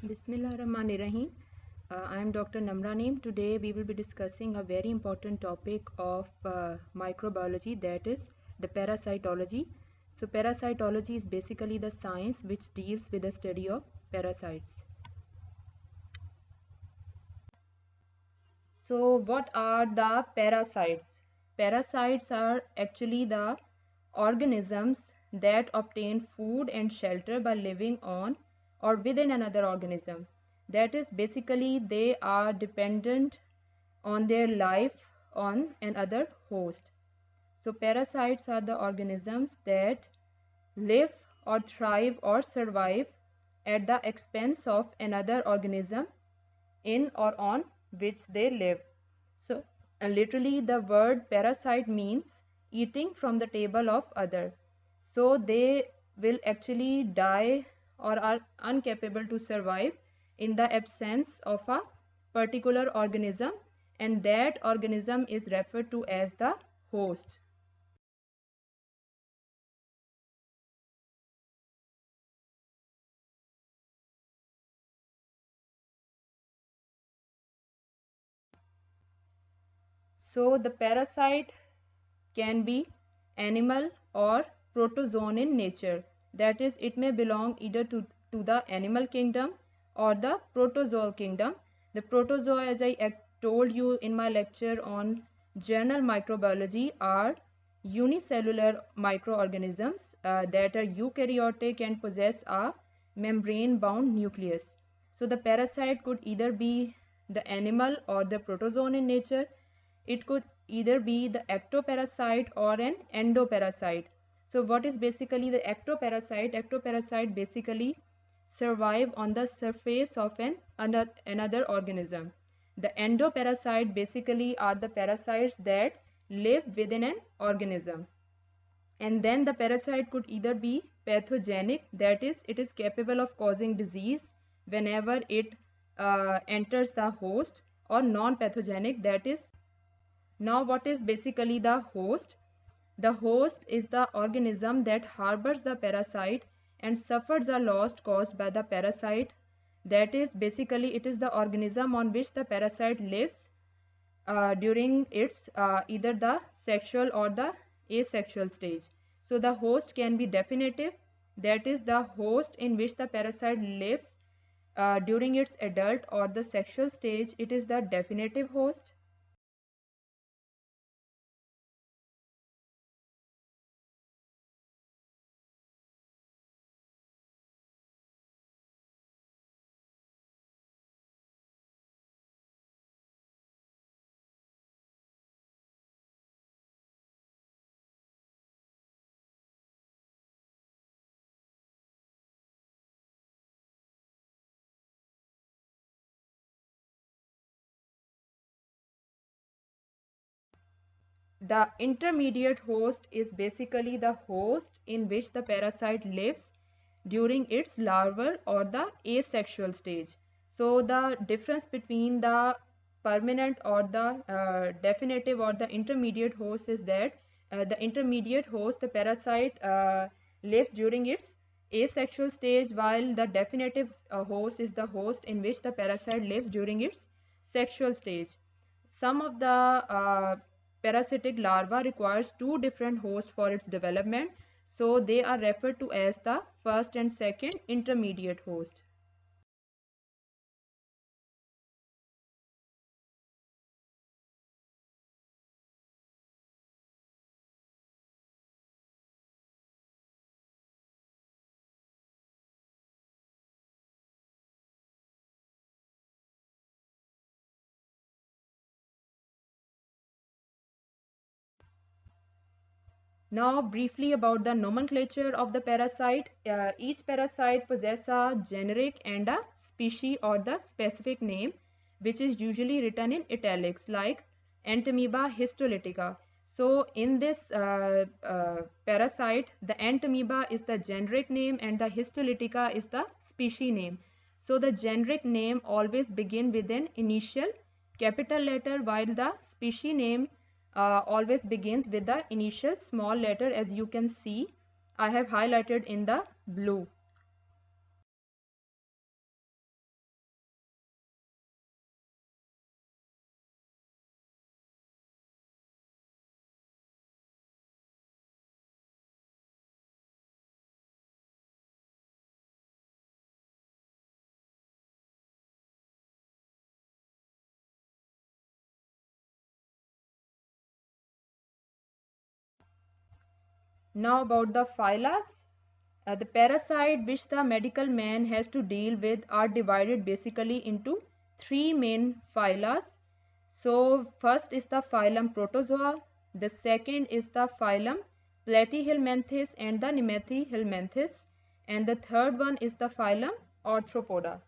Bismillahirrahmanirrahim. I am Dr. Namra Naeem. Today we will be discussing a very important topic of microbiology, that is the parasitology. So parasitology is basically the science which deals with the study of parasites. So what are the parasites? Parasites are actually the organisms that obtain food and shelter by living on or within another organism. That is, basically they are dependent on their life on another host. So parasites are the organisms that live or thrive or survive at the expense of another organism in or on which they live. So literally the word parasite means eating from the table of other. So they will actually die or are incapable to survive in the absence of a particular organism, and that organism is referred to as the host. So the parasite can be animal or protozoan in nature. That is, it may belong either to the animal kingdom or the protozoal kingdom. The protozoa, as I told you in my lecture on general microbiology, are unicellular microorganisms that are eukaryotic and possess a membrane bound nucleus. So the parasite could either be the animal or the protozoan in nature. It could either be the ectoparasite or an endoparasite. So what is basically the ectoparasite? Ectoparasite basically survive on the surface of another organism. The endoparasite basically are the parasites that live within an organism. And then the parasite could either be pathogenic, that is, it is capable of causing disease whenever it enters the host, or non-pathogenic, that is. Now, what is basically the host? The host is the organism that harbors the parasite and suffers a loss caused by the parasite. That is, basically, it is the organism on which the parasite lives during its either the sexual or the asexual stage. So, the host can be definitive, that is, the host in which the parasite lives during its adult or the sexual stage, it is the definitive host. The intermediate host is basically the host in which the parasite lives during its larval or the asexual stage. So the difference between the permanent or the definitive or the intermediate host is that the intermediate host, the parasite, lives during its asexual stage, while the definitive host is the host in which the parasite lives during its sexual stage. Some of the parasitic larva requires two different hosts for its development, so they are referred to as the first and second intermediate host. Now, briefly about the nomenclature of the parasite. Each parasite possesses a generic and a species or the specific name, which is usually written in italics, like Entamoeba histolytica. So, in this parasite, the Entamoeba is the generic name and the histolytica is the species name. So, the generic name always begin with an initial capital letter, while the species name always begins with the initial small letter, as you can see I have highlighted in the blue. Now about the phyla. The parasite which the medical man has to deal with are divided basically into three main phyla. So first is the phylum Protozoa, the second is the phylum Platyhelminthes and the Nemathyhelminthes, and the third one is the phylum Arthropoda.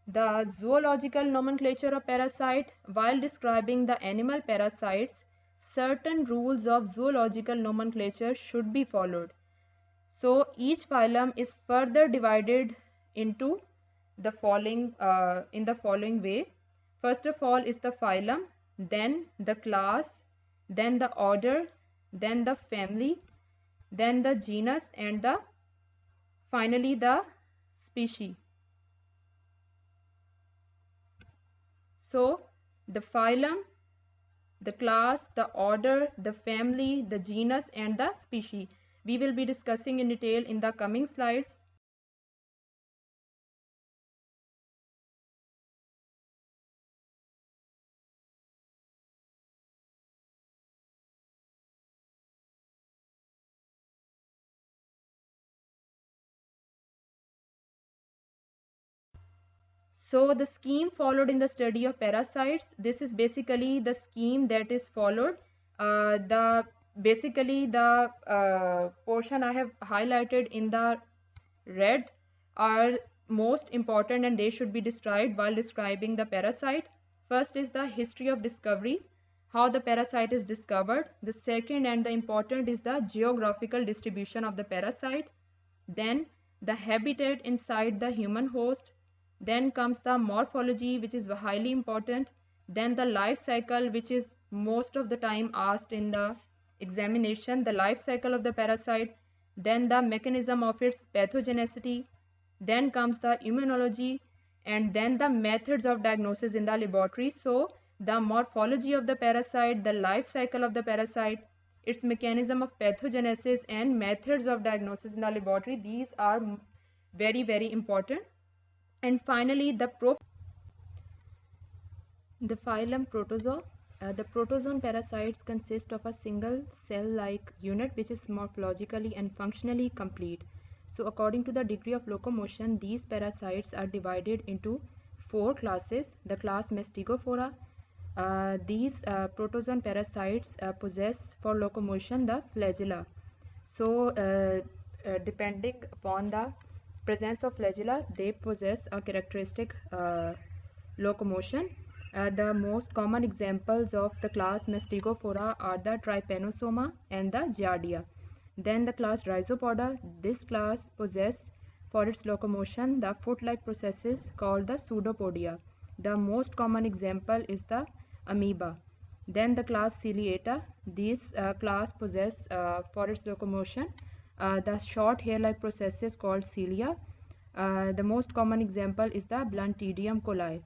The zoological nomenclature of parasite. While describing the animal parasites, certain rules of zoological nomenclature should be followed. So each phylum is further divided into the following in the following way. First of all is the phylum, then the class, then the order, then the family, then the genus, and the finally the species. So the phylum, the class, the order, the family, the genus, and the species. We will be discussing in detail in the coming slides. So the scheme followed in the study of parasites, this is basically the scheme that is followed. The basically the portion I have highlighted in the red are most important and they should be described while describing the parasite. First is the history of discovery, how the parasite is discovered. The second and the important is the geographical distribution of the parasite. Then the habitat inside the human host. Then comes the morphology, which is highly important. Then the life cycle, which is most of the time asked in the examination, the life cycle of the parasite. Then the mechanism of its pathogenicity. Then comes the immunology, and then the methods of diagnosis in the laboratory. So the morphology of the parasite, the life cycle of the parasite, its mechanism of pathogenesis, and methods of diagnosis in the laboratory, these are very very important. And finally the phylum Protozoa. The protozoan parasites consist of a single cell-like unit which is morphologically and functionally complete. So according to the degree of locomotion, these parasites are divided into four classes. The class Mastigophora. These protozoan parasites possess for locomotion the flagella. So depending upon the presence of flagella, they possess a characteristic locomotion. The most common examples of the class Mastigophora are the Trypanosoma and the Giardia. Then the class Rhizopoda. This class possess for its locomotion the foot-like processes called the pseudopodia. The most common example is the amoeba. Then the class Ciliata. This class possess for its locomotion the short hair-like processes called cilia. The most common example is the Blantidium coli.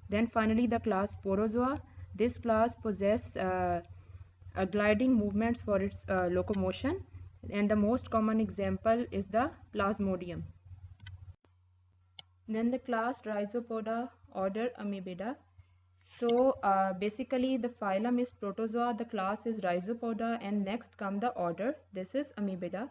Then finally the class Porozoa. This class possess gliding movements for its locomotion, and the most common example is the Plasmodium. Then the class Rhizopoda, order Amoebida. So basically the phylum is Protozoa, the class is Rhizopoda, and next come the order. This is Amoebida.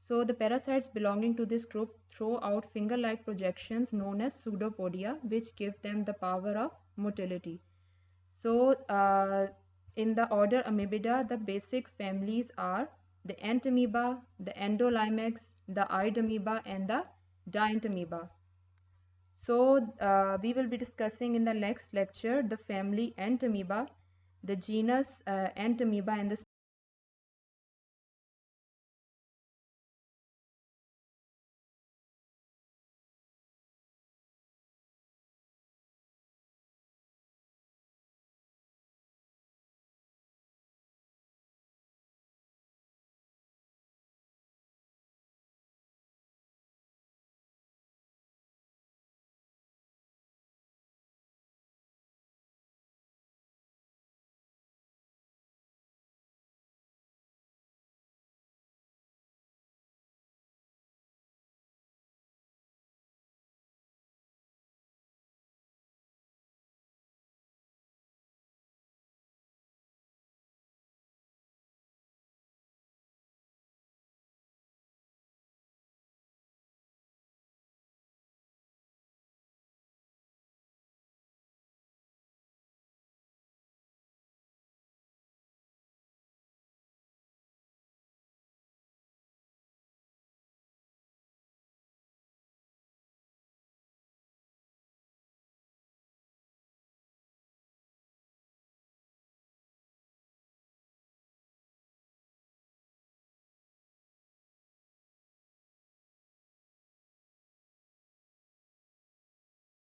So the parasites belonging to this group throw out finger-like projections known as pseudopodia, which give them the power of motility. So in the order Amoebida, the basic families are the Entamoeba, the Endolimax, the eyed amoeba, and the Dientamoeba. So we will be discussing in the next lecture the family Entamoeba, the genus Entamoeba, and the